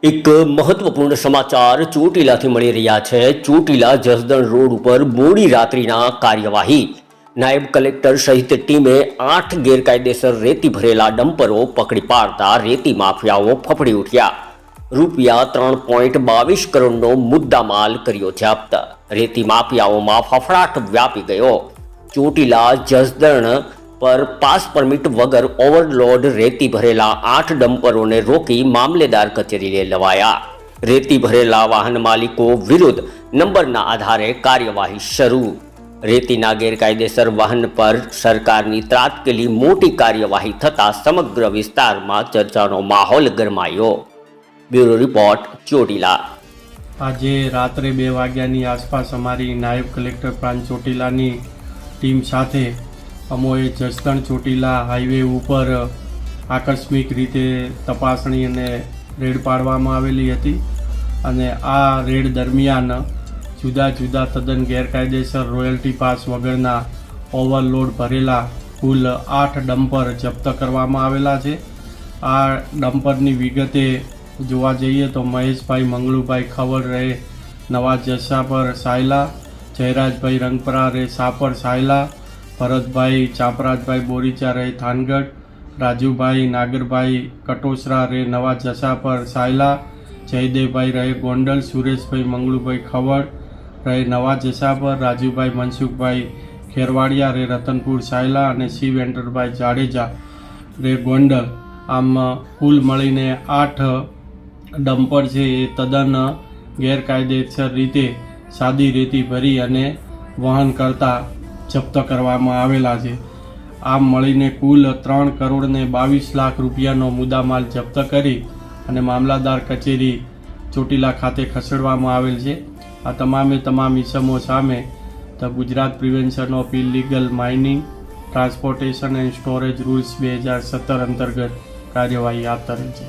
એક મહત્વપૂર્ણ સમાચાર ચોટીલાથી મળી રહ્યા છે। ચોટીલા જસદણ રોડ ઉપર મોડી રાત્રિના કાર્યવાહી નાયબ કલેક્ટર સહિત ટીમે 8 ગેરકાયદેસર રેતી ભરેલા ડમ્પરો પકડી પાડતા રેતી માફિયાઓ ફફડી ઉઠ્યા। રૂપિયા 3.22 કરોડનો મુદ્દામાલ કર્યો જપ્ત। રેતી માફિયાઓમાં ફફડાટ વ્યાપી ગયો। ચોટીલા જસદણ पर पास परमिट वगर ओवरलोड रेती भरेला 8 डंपरों रोकी मामलेदार कचेरी ले लवाया। रेती भरेला वाहन मालिको विरुद्ध नंबरना आधारे कार्यवाही शुरू। रेतीना गैरकायदेसर वाहन पर सरकारनी तात्कालिक मोटी कार्यवाही थता समग्र विस्तारमां चर्चानो माहौल गरमायो। Bureau report Chotila. આજે રાત્રે 2 વાગ્યાની આસપાસ અમારી નાયબ કલેક્ટર પ્રાંત ચોટીલાની ટીમ સાથે અમોએ જસદણ ચોટીલા હાઈવે ઉપર આકસ્મિક રીતે તપાસણી અને રેડ પાડવામાં આવેલી હતી અને આ રેડ દરમિયાન જુદા જુદા તદ્દન ગેરકાયદેસર રોયલ્ટી પાસ વગરના ઓવરલોડ ભરેલા કુલ 8 ડમ્પર જપ્ત કરવામાં આવેલા છે। આ ડમ્પરની વિગતે જોવા જઈએ તો મહેશભાઈ મંગળુભાઈ ખવડ રહે નવા જસાપર સાયલા, જયરાજભાઈ રંગપરા રહે સાપર સાયલા, ભરતભાઈ ચાપરાજભાઈ બોરીચા રહે થાનગઢ, રાજુભાઈ નાગરભાઈ કટોસરા રહે નવા જસાપર સાયલા, જયદેવભાઈ રહે ગોંડલ, સુરેશભાઈ મંગળુભાઈ ખવડ રહે નવા જસાપર, રાજુભાઈ મનસુખભાઈ ખેરવાડિયા રહે રતનપુર સાયલા અને શિવ એન્ટરભાઈ જાડેજા રહે ગોંડલ। આમ કુલ મળીને 8 ડમ્પર છે એ તદ્દન ગેરકાયદેસર રીતે સાદી રેતી ભરી અને વહન કરતા જપ્ત કરવામાં આવેલા છે। આમ મળીને કુલ 3.22 લાખ રૂપિયાનો મુદ્દામાલ જપ્ત કરી અને મામલાદાર કચેરી ચોટીલા ખાતે ખસેડવામાં આવેલ છે। આ તમામ ઇસમો સામે the Gujarat prevention of illegal mining, transportation and storage rules 2017 અંતર્ગત કાર્યવાહી હાથ ધરેલ છે।